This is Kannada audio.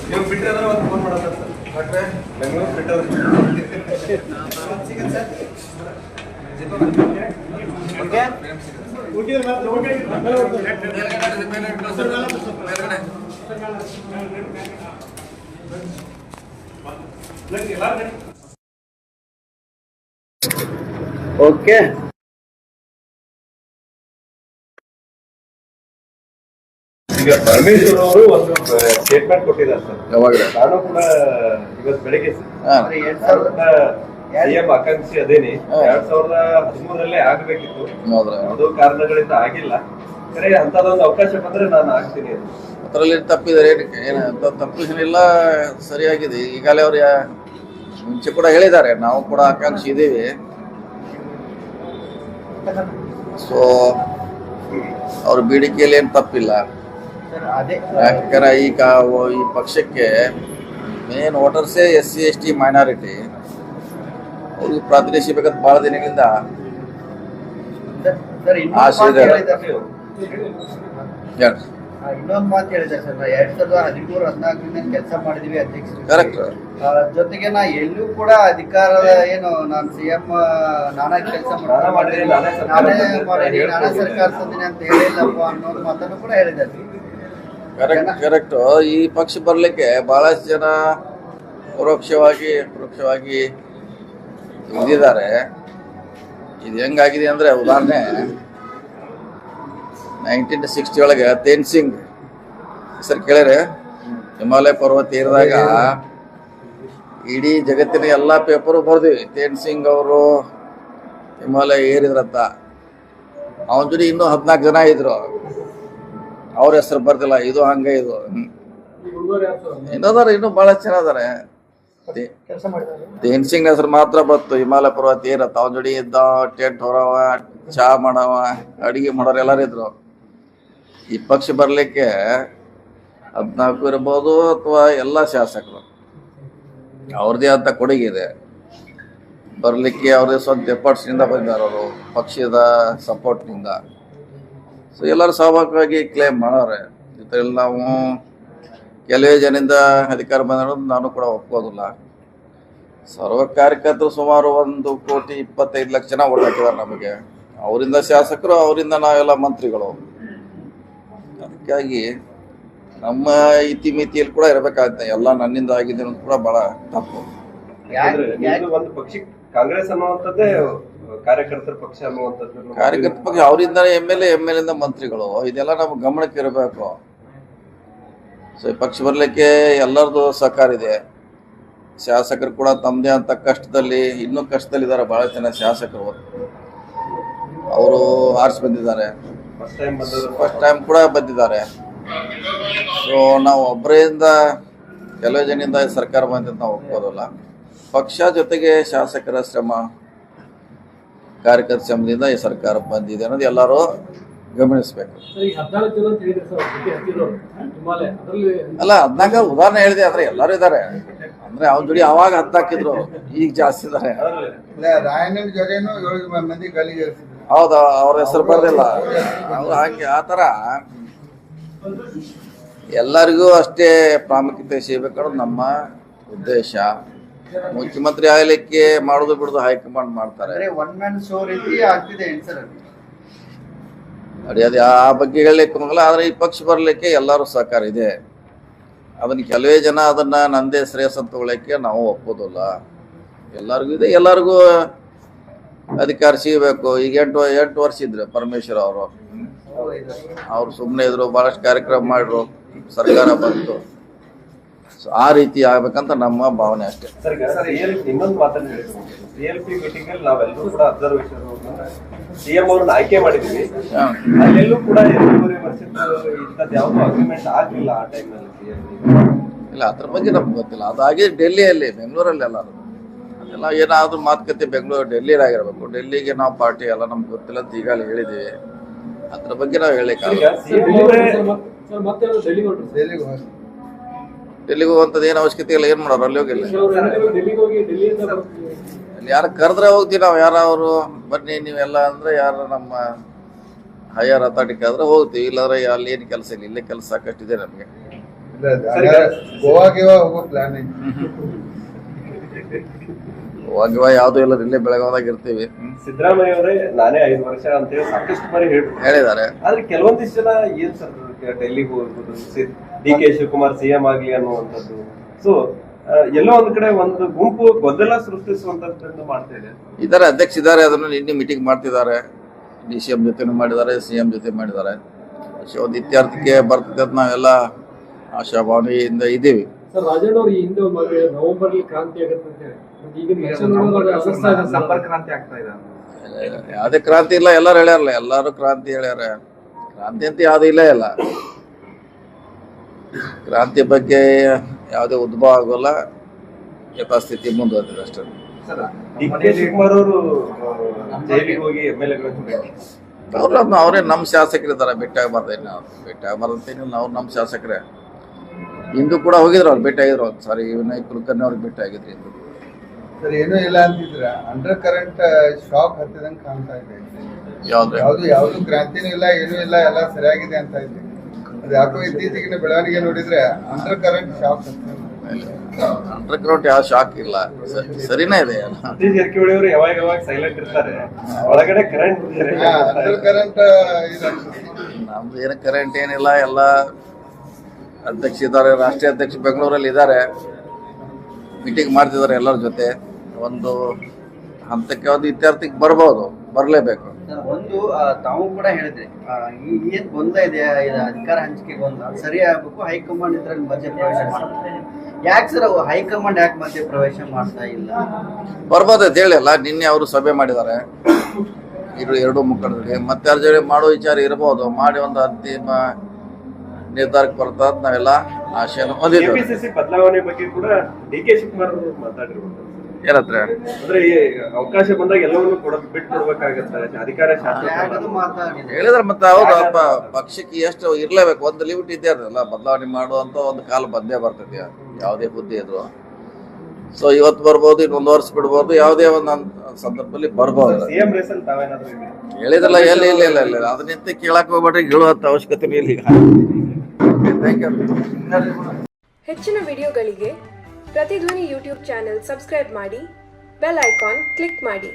ನೀವು ಬಿಟ್ಟರೆ ಒಂದು ಫೋನ್ ಮಾಡೋದು ಸರ್ ಮತ್ತೆ ಬೆಂಗಳೂರು ಬಿಟ್ಟವ್ರು ಓಕೆ. ಈಗ ಪರಮೇಶ್ವರ್ ಅವರು ಒಂದು ಸ್ಟೇಟ್ಮೆಂಟ್ ಕೊಟ್ಟಿದ್ದಾರೆ ಸರ್. ಯಾವಾಗ? ನಾನು ಕೂಡ ಇವತ್ತು ಬೆಳಿಗ್ಗೆ ಸಿಎಂ ಆಕಾಂಕ್ಷಿ ಅದೇನಿ 2013 ಆಗ್ಬೇಕಿತ್ತು, ಅದು ಕಾರಣಗಳಿಂದ ಆಗಿಲ್ಲ. ಸರಿ, ಅಂತದೊಂದು ಅವಕಾಶ ಬಂದ್ರೆ ನಾನು ಆಗ್ತೀನಿ. ಅದರಲ್ಲಿ ತಪ್ಪಿದ್ದಾರೆ, ಏನು ತಪ್ಪಿಸಲಿಲ್ಲ, ಸರಿಯಾಗಿದೆ. ಈಗಾಗಲೇ ಅವ್ರು ಮುಂಚೆ ಕೂಡ ಹೇಳಿದ್ದಾರೆ, ನಾವು ಕೂಡ ಆಕಾಂಕ್ಷಿ ಇದ್ದೀವಿ. ಸೊ ಅವ್ರ ಬೇಡಿಕೆಯಲ್ಲಿ ಏನು ತಪ್ಪಿಲ್ಲ. ಯಾಕಂದ್ರೆ ಈಗ ಈ ಪಕ್ಷಕ್ಕೆ ಮೇನ್ ವೋಟರ್ಸೇ SC ST ಮೈನಾರಿಟಿ. ಅವ್ರಿಗೆ ಪ್ರಾತಿನಿಧ್ಯ ಸಿಗಬೇಕಂತ ಬಹಳ ದಿನಗಳಿಂದ ಆಸೆ ಇದೆ. ಇನ್ನೊಂದು ಮಾತು ಹೇಳಿದೆ ಸರ್, 2013-14 ಕೆಲಸ ಮಾಡಿದೀವಿ ಅಧ್ಯಕ್ಷರು. ಕರೆಕ್ಟ್. ಜೊತೆಗೆ ನಾ ಎಲ್ಲೂ ಕೂಡ ಅಧಿಕಾರದ ಏನು ನಾನು CM ನಾನಾ ಕೆಲಸ ಮಾಡಿದ್ದೀನಿ, ನಾನೇ ಸರ್ಕಾರ ತಂದಿನಿ ಅಂತ ಹೇಳಿಲ್ಲಪ್ಪ ಅನ್ನೋದು ಮಾತನ್ನು ಕೂಡ ಹೇಳಿದ್ದಾರೆ. ಕರೆಕ್ಟ್. ಈ ಪಕ್ಷ ಬರ್ಲಿಕ್ಕೆ ಬಹಳಷ್ಟು ಜನ ಪರೋಕ್ಷವಾಗಿ ಇದ್ದಾರೆ. ಇದು ಹೆಂಗಾಗಿದೆ ಅಂದ್ರೆ, ಉದಾಹರಣೆ 1960 ಒಳಗೆ ತೇನ್ ಸಿಂಗ್ ಹೆಸರು ಕೇಳಿದ್ರೆ, ಹಿಮಾಲಯ ಪರ್ವತ ಏರಿದಾಗ ಇಡೀ ಜಗತ್ತಿನ ಎಲ್ಲ ಪೇಪರು ಬರ್ದಿವಿ, ತೇನ್ ಸಿಂಗ್ ಅವರು ಹಿಮಾಲಯ ಏರಿದ್ರಂತ. ಅವನ ಜೊತೆ ಇನ್ನೂ 14 ಜನ ಇದ್ರು, ಅವ್ರ ಹೆಸರು ಬರ್ದಿಲ್ಲ. ಇದು ಹಂಗೆ, ಇದು ಇನ್ನದಾರ, ಇನ್ನೂ ಬಹಳ ಜನ ಅದಾರೆ. ತೇನ್ ಸಿಂಗ್ ಹೆಸರು ಮಾತ್ರ ಬತ್ತು, ಹಿಮಾಲಯ ಪರ್ವತ ಏರತ್ತ. ಅವನ ಜೋಡಿ ಇದ್ದ, ಟೆಂಟ್ ಹೊರವ, ಚಹಾ ಮಾಡವ, ಅಡಿಗೆ ಮಾಡೋರು ಎಲ್ಲರೂ ಇದ್ರು. ಈ ಪಕ್ಷ ಬರ್ಲಿಕ್ಕೆ 14 ಇರ್ಬೋದು, ಅಥವಾ ಎಲ್ಲ ಶಾಸಕರು ಅವ್ರದೇ ಅಂತ ಕೊಡುಗೆ ಇದೆ. ಬರ್ಲಿಕ್ಕೆ ಅವ್ರದೇ ಸ್ವಂತ ಎಫರ್ಟ್ಸ್ನಿಂದ ಬಂದಿದ್ದಾರೆ, ಅವರು ಪಕ್ಷದ ಸಪೋರ್ಟ್ನಿಂದ. ಸೊ ಎಲ್ಲರೂ ಸ್ವಾಭಾವಿಕವಾಗಿ ಕ್ಲೇಮ್ ಮಾಡೋರೆ. ಇದರಲ್ಲಿ ನಾವು ಕೆಲವೇ ಜನರಿಂದ ಅಧಿಕಾರ ಬಂದಿರೋದು ನಾನು ಕೂಡ ಒಪ್ಕೋದಿಲ್ಲ. ಸರ್ವ ಕಾರ್ಯಕರ್ತರು ಸುಮಾರು 1,25,00,000 ಜನ ಓಟ್ ಹಾಕಿದ್ದಾರೆ ನಮಗೆ. ಅವರಿಂದ ಶಾಸಕರು, ಅವರಿಂದ ನಾವೆಲ್ಲ ಮಂತ್ರಿಗಳು. ಅದಕ್ಕಾಗಿ ನಮ್ಮ ಇತಿಮಿತಿಯಲ್ಲಿ ಕೂಡ ಇರಬೇಕಾಗುತ್ತೆ. ಎಲ್ಲ ನನ್ನಿಂದ ಆಗಿದೆ ಅನ್ನೋದು ಕೂಡ ಬಹಳ ತಪ್ಪು. ಒಂದು ಪಕ್ಷ ಕಾಂಗ್ರೆಸ್ ಅನ್ನುವಂಥದ್ದೇ ಕಾರ್ಯಕರ್ತರ ಪಕ್ಷ ಅನ್ನುವಂಥದ್ದು. ಕಾರ್ಯಕರ್ತ ಪಕ್ಷ ಅವರಿಂದ MLA ಇಂದ ಮಂತ್ರಿಗಳು, ಇದೆಲ್ಲ ನಮ್ಮ ಗಮನಕ್ಕೆ ಇರಬೇಕು. ಸೊ ಈ ಪಕ್ಷ ಬರಲಿಕ್ಕೆ ಎಲ್ಲರದು ಸಹಕಾರ ಇದೆ. ಶಾಸಕರು ಕೂಡ ತಮ್ಮದೇ ಅಂತ ಕಷ್ಟದಲ್ಲಿ, ಇನ್ನೂ ಕಷ್ಟದಲ್ಲಿದ್ದಾರೆ. ಬಹಳ ಜನ ಶಾಸಕರು ಅವರು ಆರಿಸಿ ಬಂದಿದ್ದಾರೆ, ಫಸ್ಟ್ ಟೈಮ್ ಕೂಡ ಬಂದಿದ್ದಾರೆ. ಸೊ ನಾವು ಒಬ್ಬರಿಂದ, ಕೆಲವು ಜನರಿಂದ ಸರ್ಕಾರ ಬಂದಿದ್ದು ನಾವು ಒಪ್ಕೋದಿಲ್ಲ. ಪಕ್ಷ ಜೊತೆಗೆ ಶಾಸಕರ ಶ್ರಮ, ಕಾರ್ಯಕರ್ತ ಶ್ರಮದಿಂದ ಈ ಸರ್ಕಾರ ಬಂದಿದೆ ಅನ್ನೋದು ಎಲ್ಲರೂ ಗಮನಿಸಬೇಕು. ಅಲ್ಲ, 14 ಉದಾಹರಣೆ ಹೇಳಿದೆ, ಆದ್ರೆ ಎಲ್ಲರೂ ಇದ್ದಾರೆ. ಅಂದ್ರೆ ಅವ್ನ ಜೋಡಿ ಅವಾಗ 14 ಇದ್ರು, ಈಗ ಜಾಸ್ತಿ ಇದ್ದಾರೆ. ಹೌದಾ, ಅವ್ರ ಹೆಸರು ಬರ್ದಿಲ್ಲ. ಹಾಗೆ ಆ ಥರ ಎಲ್ಲರಿಗೂ ಅಷ್ಟೇ ಪ್ರಾಮುಖ್ಯತೆ ಸಿಗಬೇಕನ್ನೋದು ನಮ್ಮ ಉದ್ದೇಶ. ಮುಖ್ಯಮಂತ್ರಿ ಆಗಲಿಕ್ಕೆ ಮಾಡೋದು ಬಿಡೋದು ಹೈಕಮಾಂಡ್ ಮಾಡ್ತಾರೆ. ಅದೇ ಆ ಬಗ್ಗೆ ಹೇಳಲಿಕ್ಕೆ ಹೋಗಲ್ಲ. ಆದರೆ ಈ ಪಕ್ಷ ಬರಲಿಕ್ಕೆ ಎಲ್ಲರೂ ಸಹಕಾರ ಇದೆ. ಅದನ್ನ ಕೆಲವೇ ಜನ ಅದನ್ನ ನಂದೇ ಶ್ರೇಯಸ್ ಅಂತ ತಗೊಳ್ಳಕ್ಕೆ ನಾವು ಒಪ್ಪೋದಿಲ್ಲ. ಎಲ್ಲರಿಗೂ ಇದೆ, ಎಲ್ಲರಿಗೂ ಅಧಿಕಾರ ಸಿಗಬೇಕು. ಈಗ 8 ವರ್ಷ ಇದ್ರು ಪರಮೇಶ್ವರ್ ಅವ್ರು ಸುಮ್ಮನೆ ಇದ್ರು, ಬಹಳಷ್ಟು ಕಾರ್ಯಕ್ರಮ ಮಾಡಿದ್ರು, ಸರ್ಕಾರ ಬಂತು. ಸೊ ಆ ರೀತಿ ಆಗ್ಬೇಕಂತ ನಮ್ಮ ಭಾವನೆ ಅಷ್ಟೇ. ಇನ್ನೊಂದು ಮಾತನ್ನು ಹೇಳಿದ್ರು, CLP ಮೀಟಿಂಗ್ ಅಲ್ಲಿ ನಾವೆಲ್ಲರೂ ಕೂಡ ಅಬ್ಸರ್ವೇಷನ್ CM ಅವ್ರನ್ನ ಆಯ್ಕೆ ಮಾಡಿದ್ವಿ. ಅಲ್ಲೆಲ್ಲೂ ಕೂಡ 2.5 ವರ್ಷದ ಇಂಥದ್ದು ಯಾವುದು ಅಗ್ರಿಮೆಂಟ್ ಆಗ್ಲಿಲ್ಲ ಆ ಟೈಮ್ನಲ್ಲಿ. ಇಲ್ಲ, ಅದ್ರ ಬಗ್ಗೆ ನಮ್ಗೆ ಗೊತ್ತಿಲ್ಲ. ಅದಾಗಿ ಡೆಲ್ಲಿಯಲ್ಲಿ, ಬೆಂಗಳೂರಲ್ಲಿ ಎಲ್ಲ ಅದೆಲ್ಲ ಏನಾದ್ರೂ ಮಾತುಕತೆ ಡೆಲ್ಲಿಯಲ್ಲಿ ಆಗಿರ್ಬೇಕು. ಡೆಲ್ಲಿಗೆ ನಾವು ಪಾರ್ಟಿ ಎಲ್ಲ ನಮ್ಗೆ ಗೊತ್ತಿಲ್ಲ ಅಂತ ಈಗಾಗಲೇ ಹೇಳಿದ್ದೀವಿ. ಅದ್ರ ಬಗ್ಗೆ ನಾವು ಹೇಳಿಕ್ಕಾಗಲ್ಲ. ಡೆಲ್ಲಿಗೆ ಹೋಗುವಂಥದ್ದು ಏನು ಅವಶ್ಯಕತೆ ಇಲ್ಲ. ಏನು ಮಾಡೋರು ಅಲ್ಲಿ ಹೋಗಿಲ್ಲ. ಯಾರು ಕರೆದ್ರೆ ಹೋಗ್ತೀವಿ ನಾವು. ಯಾರು ಅವರು ಬನ್ನಿ ನೀವೆಲ್ಲ ಅಂದ್ರೆ ಯಾರು ನಮ್ಮ ಹೈಯರ್ ಅಥಾರಿಟಿ ಆದ್ರೆ ಹೋಗ್ತೀವಿ, ಇಲ್ಲಾಂದ್ರೆ ಅಲ್ಲಿ ಏನು ಕೆಲಸ ಇಲ್ಲ, ಇಲ್ಲೇ ಕೆಲಸ ಸಾಕಷ್ಟಿದೆ ನಮಗೆ. ಗೋವಾ ಹೋಗೋ ಪ್ಲಾನ್ ಹೋಗಿವ ಯಾವುದೂ ಇಲ್ಲ, ಇಲ್ಲೇ ಬೆಳಗಾವದಾಗ ಇರ್ತೀವಿ. ಸಿದ್ದರಾಮಯ್ಯ ಅವರೇ ನಾನೇ 5 ವರ್ಷ ಅಂತೇಳಿ ಸಾಕಷ್ಟು ಬಾರಿ ಹೇಳಿದ್ದಾರೆ. ಆದ್ರೆ ಕೆಲವೊಂದಿಷ್ಟು ಜನ ಏನ್ ಸರ್ ಡೆಲ್ಲಿಗೆ ಹೋಗ್ಬೋದು, ಡಿ ಕೆ ಶಿವಕುಮಾರ್ ಸಿಎಂ ಆಗ್ಲಿ ಅನ್ನುವಂಥದ್ದು. ಸೊ ಎಲ್ಲೋ ಒಂದ್ ಕಡೆ ಒಂದು ಗುಂಪು ಗೊಂದಲ ಸೃಷ್ಟಿಸುವಂತದ್ದು ಮಾಡ್ತಾ ಇದೆ. ಇದಾರೆ ಅಧ್ಯಕ್ಷ ಇದ್ದಾರೆ, ಅದನ್ನು ನಿನ್ನೆ ಮೀಟಿಂಗ್ ಮಾಡ್ತಿದ್ದಾರೆ. DCM ಜೊತೆನೂ ಮಾಡಿದ್ದಾರೆ, CM ಜೊತೆ ಮಾಡಿದ್ದಾರೆ. ಒಂದು ಇತ್ಯರ್ಥಕ್ಕೆ ಬರ್ತದೆ ಅಂತ ನಾವೆಲ್ಲ ಆಶಾಭಾವನೆಯಿಂದ ಇದ್ದೀವಿ. ಸರ್, ರಾಜಣ್ಣ ಅವರು ಈ ಹಿಂದೆ ನವೆಂಬರ್ ಕ್ರಾಂತಿ ಆಗುತ್ತೆ ಕ್ರಾಂತಿ ಆಗ್ತಾ ಇದೆ. ಯಾವುದೇ ಕ್ರಾಂತಿ ಇಲ್ಲ, ಎಲ್ಲರೂ ಹೇಳ್ಯಾರಲ್ಲ, ಎಲ್ಲರೂ ಕ್ರಾಂತಿ ಹೇಳ್ಯಾರ. ಕ್ರಾಂತಿ ಅಂತ ಯಾವುದೂ ಇಲ್ಲ. ಎಲ್ಲ ಕ್ರಾಂತಿ ಬಗ್ಗೆ ಯಾವುದೇ ಉದ್ಭವ ಆಗೋಲ್ಲ, ಯಥಾಸ್ಥಿತಿ ಮುಂದುವರೆದಿದೆ ಅಷ್ಟೇ. ಡಿ ಕೆ ಶಿವಕುಮಾರ್ ಅವರು ಜೈಲಿಗೆ ಹೋಗಿ MLA ಅವರೇ ನಮ್ಮ ಶಾಸಕರಿದ್ದಾರೆ, ಭೇಟಿ ಆಗಬಾರ್ದೇನು? ನಾವು ಭೇಟಿ ಆಗಬಾರ್ದಂತೇನಿಲ್ಲ, ಅವ್ರು ನಮ್ಮ ಶಾಸಕರೇ. ಇಂದು ಕೂಡ ಹೋಗಿದ್ರು, ಅವ್ರು ಭೇಟಿ ಆಗಿದ್ರು. ಸಾರಿ, ವಿನಯ್ ಕುಲಕರ್ಣಿ ಅವ್ರಿಗೆ ಭೇಟಿ ಆಗಿದ್ರು. ಇಂದು ಸರ್ ಏನೂ ಇಲ್ಲ ಅಂತಿದ್ರ, ಅಂಡರ್ ಕರೆಂಟ್ ಶಾಕ್ ಹತ್ತಿದಂಗೆ ಕಾಣ್ತಾ ಇದೆ. ಯಾವ್ದು ಕ್ರಾಂತಿನೂ ಇಲ್ಲ, ಏನೂ ಇಲ್ಲ, ಎಲ್ಲ ಸರಿಯಾಗಿದೆ ಅಂತ ಇದೆ. ಅದು ಯಾಕೋ ಇತ್ತೀಚೆಗಿನ ಬೆಳವಣಿಗೆ ನೋಡಿದ್ರೆ under current shock under current ಯಾವ ಶಾಕ್ ಇಲ್ಲ, ಸರಿನೇ ಇದೆ. ಸತೀಶ್ ಜಾರಕಿಹೊಳಿ ಅವರು ಯಾವಾಗ ಸೈಲೆಂಟ್ ಇರ್ತಾರೆ, ಒಳಗಡೆ ಕರೆಂಟ್ ಅಂಡರ್ ಕರೆಂಟ್ ನಮ್ದು ಏನು ಕರೆಂಟ್ ಏನಿಲ್ಲ. ಎಲ್ಲ ಅಧ್ಯಕ್ಷ ಇದ್ದಾರೆ, ರಾಷ್ಟ್ರೀಯ ಅಧ್ಯಕ್ಷ ಬೆಂಗಳೂರಲ್ಲಿ ಇದ್ದಾರೆ, ಮೀಟಿಂಗ್ ಮಾಡ್ತಿದ್ದಾರೆ ಎಲ್ಲರ ಜೊತೆ. ಒಂದು ಹಂತಕ್ಕೆ ಒಂದು ಇತ್ಯರ್ಥಕ್ಕೆ ಬರ್ಬೋದು, ಬರಲೇಬೇಕು. ಒಂದು ತಾವು ಕೂಡ ಹೇಳಿದ್ರಿ, ಏನ್ ಗೊಂದಲ ಇದೆ ಅಧಿಕಾರ ಹಂಚಿಕೆ ಗೊಂದಲ ಸರಿ ಆಗ್ಬೇಕು, ಹೈಕಮಾಂಡ್ ಇದ್ರಲ್ಲಿ ಮಧ್ಯ ಪ್ರವೇಶ ಮಾಡ್ತಾರೆ. ಯಾಕೆ ಸರ್ ಹೈಕಮಾಂಡ್ ಯಾಕೆ ಮಧ್ಯ ಪ್ರವೇಶ ಮಾಡ್ತಾ ಇಲ್ಲ? ಬರ್ಬೋದು ಅಂತ ಹೇಳಿಲ್ಲ. ನಿನ್ನೆ ಅವರು ಸಭೆ ಮಾಡಿದ್ದಾರೆ ಎರಡು ಮುಖಂಡರಿಗೆ, ಮತ್ತೆ ಅವ್ರ ಜೊತೆ ಮಾಡೋ ವಿಚಾರ ಇರ್ಬೋದು. ಮಾಡಿ ಒಂದು ಅಂತಿಮ ನಿರ್ಧಾರಕ್ಕೆ ಬರ್ತಾ ನಾವೆಲ್ಲ ಆಶೆಯನ್ನು ಹೊಂದಿದ್ದೇವೆ. ಕೆಪಿಸಿಸಿ ಬದಲಾವಣೆ ಬಗ್ಗೆ ಕೂಡ ಡಿ ಕೆ ಶಿವಕುಮಾರ್ ಅವರು ಮಾತಾಡಿರ್ಬೋದು. ಏನತ್ರ ಅಂದ್ರೆ ಈ ಅವಕಾಶ ಬಂದಾಗ ಎಲ್ಲವನ್ನೂ ಬಿಟ್ಕೊಡ್ಬೇಕಾಗತ್ತೆ, ಅಧಿಕಾರ ಹೇಳಿದ್ರೆ ಮತ್ತೆ ಹೌದು, ಪಕ್ಷಕ್ಕೆ ಎಷ್ಟು ಇರ್ಲೇಬೇಕು, ಒಂದು ಲಿಮಿಟ್ ಇದ್ದೇ ಇರ್ತದಲ್ಲ. ಬದಲಾವಣೆ ಮಾಡುವಂತ ಒಂದು ಕಾಲ ಬಂದೇ ಬರ್ತದೆ, ಯಾವುದೇ ಹುದ್ದೆ ಇದ್ರು. ಸೊ ಇವತ್ತು ಬರ್ಬೋದು, ಇನ್ನೊಂದು ವರ್ಷ ಬಿಡ್ಬೋದು, ಯಾವುದೇ ಒಂದು ಸಂದರ್ಭದಲ್ಲಿ ಬರ್ಬೋದು. ಸಿಎಂ ರೇಸಲ್ಲಿ ತಾವೇನಾದ್ರೂ ಹೇಳಿದ್ರಲ್ಲ, ಇಲ್ಲ ಅದನ್ನಿಂತ ಕೇಳಕ್ ಹೋಗ್ಬೇಡ್ರಿ, ಹೇಳುವಂತ ಅವಶ್ಯಕತೆ ಇಲ್ಲ. ಹೆಚ್ಚಿನ ವಿಡಿಯೋಗಳಿಗೆ ಪ್ರತಿಧ್ವನಿ ಯೂಟ್ಯೂಬ್ ಚಾನೆಲ್ ಸಬ್ಸ್ಕ್ರೈಬ್ ಮಾಡಿ, ಬೆಲ್ ಐಕಾನ್ ಕ್ಲಿಕ್ ಮಾಡಿ.